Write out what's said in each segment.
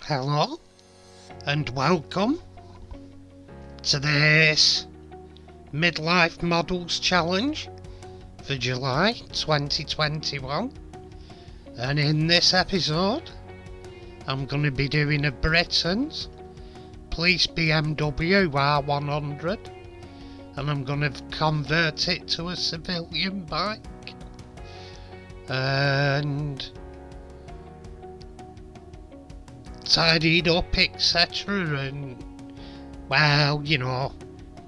Hello and welcome to this Midlife Models Challenge for July 2021, and in this episode I'm going to be doing a Britain's police BMW R100, and I'm going to convert it to a civilian bike and tidied up, etc. And, well, you know,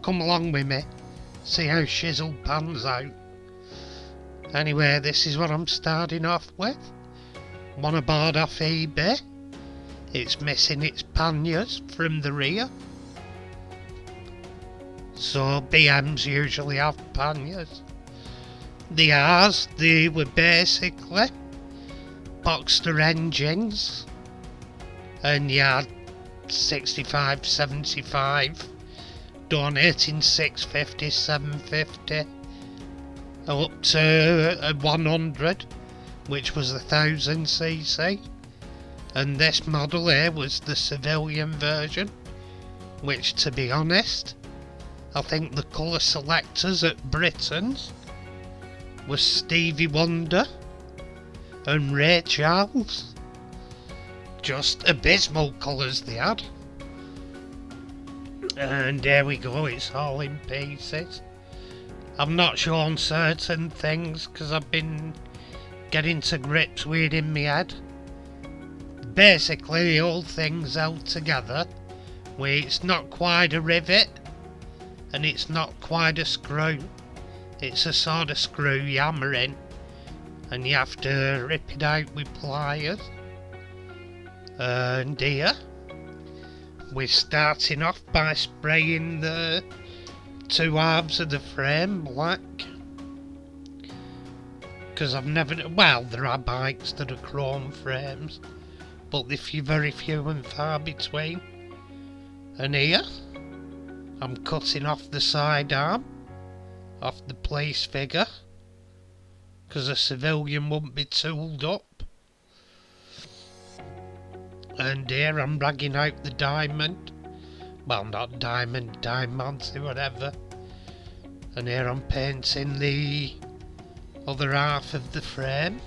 come along with me, see how shizzle pans out. Anyway, this is what I'm starting off with. One I bought off eBay. It's missing its panniers from the rear. So BMs usually have panniers. The R's, they were basically Boxster engines, and you had 65, 75, donating 650, 750, up to a 100, which was 1000cc. And this model here was the civilian version, which, to be honest, I think the colour selectors at Britain's was Stevie Wonder and Ray Charles. Just abysmal colours they had. And there we go, it's all in pieces. I'm not showing certain things because I've been getting to grips with it in my head. Basically, the whole thing's held together where it's not quite a rivet and it's not quite a screw. It's a sort of screw you hammer in and you have to rip it out with pliers. And here we're starting off by spraying the two halves of the frame black, because I've never, well, there are bikes that are chrome frames, but they're very few and far between. And here I'm cutting off the side arm off the police figure, because a civilian won't be tooled up. And here I'm ragging out the diamond, well, not diamond, diamonds, whatever. And here I'm painting the other half of the frame,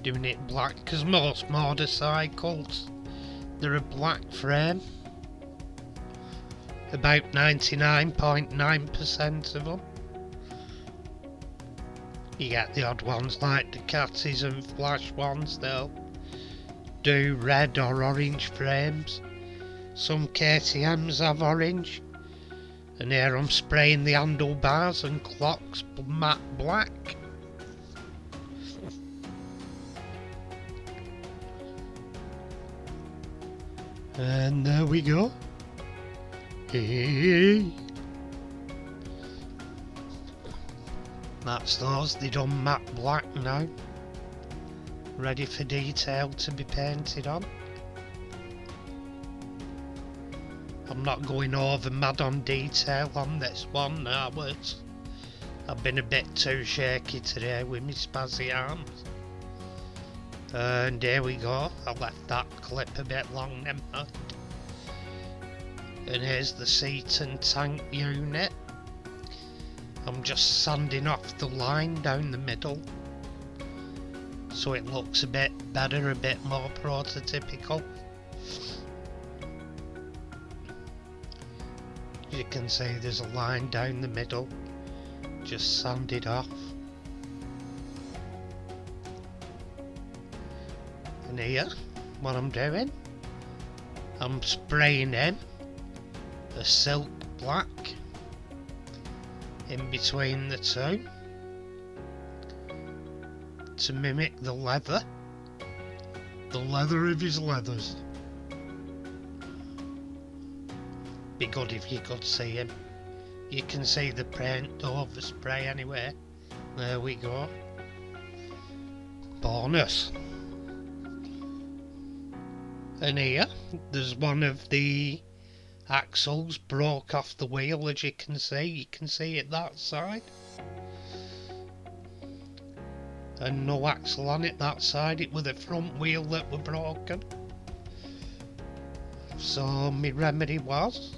doing it black, because most motorcycles, they're a black frame. About 99.9% of them. You get the odd ones like Ducatis and Flash ones, they'll do red or orange frames. Some KTMs have orange. And here I'm spraying the handlebars and clocks matte black. And there we go. Hey. That's those, they done matte black now. Ready for detail to be painted on. I'm not going over mad on detail on this one now, but I've been a bit too shaky today with my spazzy arms. And there we go, I left that clip a bit long, never mind. And here's the seat and tank unit. I'm just sanding off the line down the middle so it looks a bit better, a bit more prototypical. As you can see, there's a line down the middle, just sanded off. And here, what I'm doing, I'm spraying in a silk black in between the two to mimic the leather of his leathers. Be good if you could see him. You can see the paint over spray anyway. There we go. Bonus. And here there's one of the axles broke off the wheel, as you can see it that side. and no axle on it that side. It was the front wheel that were broken. So my remedy was,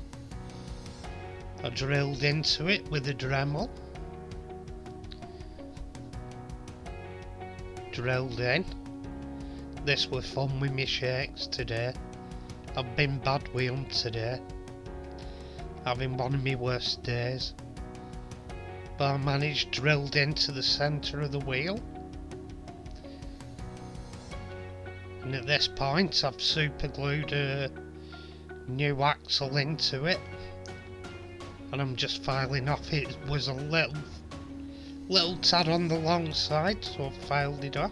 I drilled into it with a Dremel. Drilled in. This was fun with my shakes today. I've been bad with them today, having one of my worst days. But I managed, drilled into the centre of the wheel. And at this point I've super glued a new axle into it. And I'm just filing off. It was a little tad on the long side, so I've filed it off.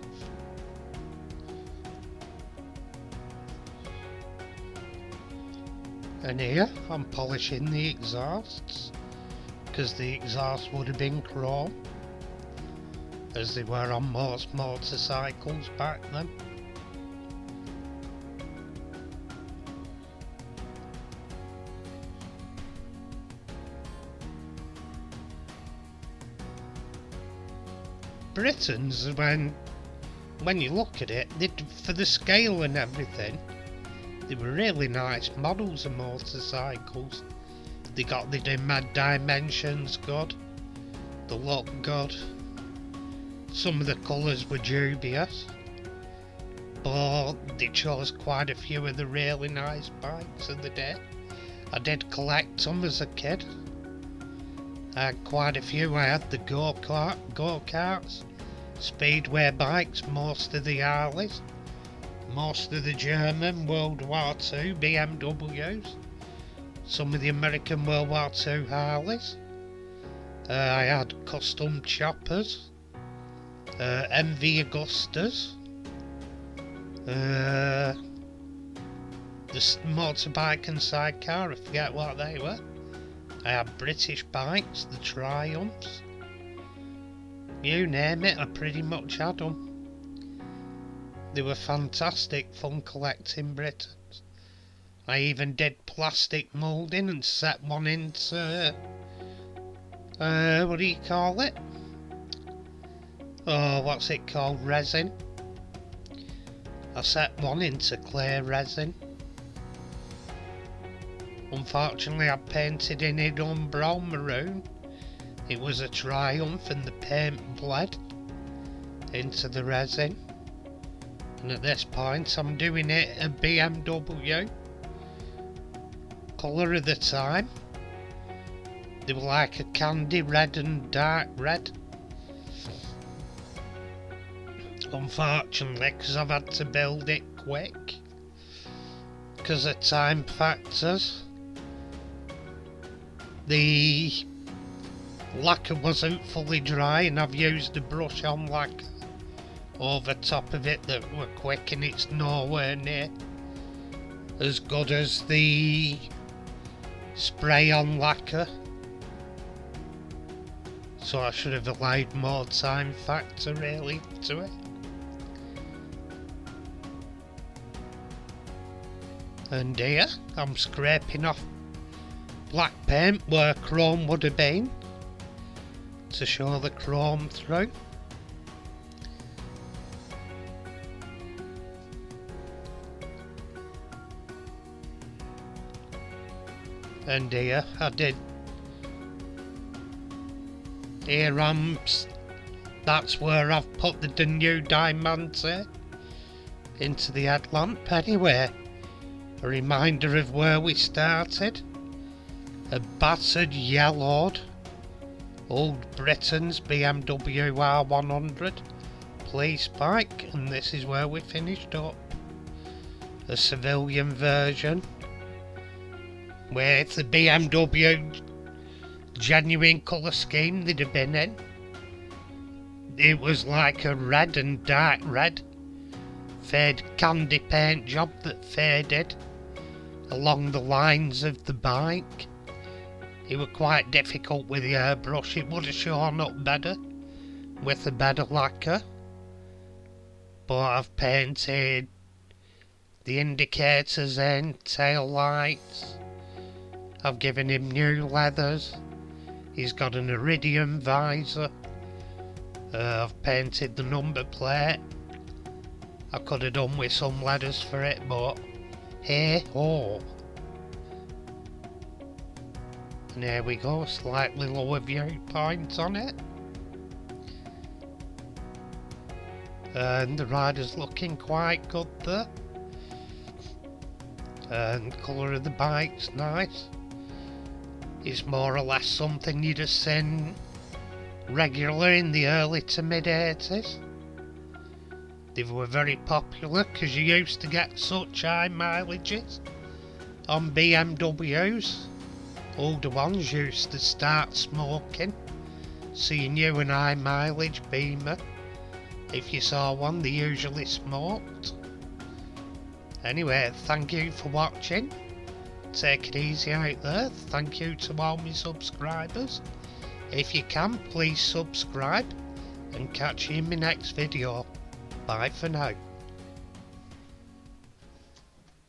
And here I'm polishing the exhausts, because the exhaust would have been chrome, as they were on most motorcycles back then. Britain's, when you look at it, for the scale and everything, they were really nice models of motorcycles. They got the dimensions good, the look good. Some of the colours were dubious, but they chose quite a few of the really nice bikes of the day. I did collect them as a kid. I had quite a few. I had the go-karts, speedway bikes, most of the Harleys, most of the German World War II BMWs, some of the American World War II Harleys. I had custom choppers, MV Augustas, the motorbike and sidecar, I forget what they were. I had British bikes, the Triumphs. You name it, I pretty much had them. They were fantastic fun collecting Britons. I even did plastic moulding and set one into, what do you call it? Oh, what's it called? Resin. I set one into clear resin. Unfortunately, I painted in it on brown maroon. It was a Triumph and the paint bled into the resin. And at this point I'm doing it a BMW. Colour of the time. They were like a candy red and dark red. Unfortunately, because I've had to build it quick, because of time factors. The lacquer wasn't fully dry, and I've used a brush on lacquer over top of it that were quick, and it's nowhere near as good as the spray on lacquer. So I should have allowed more time factor really to it. And here I'm scraping off black paint where chrome would have been, to show the chrome through. And here I did, here that's where I've put the new diamonds into the headlamp. Anyway, a reminder of where we started. A battered, yellowed, old Britain's BMW R100 police bike, and this is where we finished up. A civilian version with the BMW genuine colour scheme they'd have been in. It was like a red and dark red fade candy paint job that faded along the lines of the bike. It was quite difficult with the airbrush. It would have shown up better with a better lacquer, but I've painted the indicators in, tail lights. I've given him new leathers. He's got an iridium visor, I've painted the number plate. I could have done with some letters for it, but hey ho. And here we go, slightly lower viewpoint on it. And the rider's looking quite good there. And the colour of the bike's nice. It's more or less something you'd have seen regular in the early to mid 80s. They were very popular because you used to get such high mileages on BMWs. Older ones used to start smoking, so you knew an high mileage Beamer. If you saw one, they usually smoked. Anyway, thank you for watching. Take it easy out there. Thank you to all my subscribers. If you can, please subscribe, and catch you in my next video. Bye for now.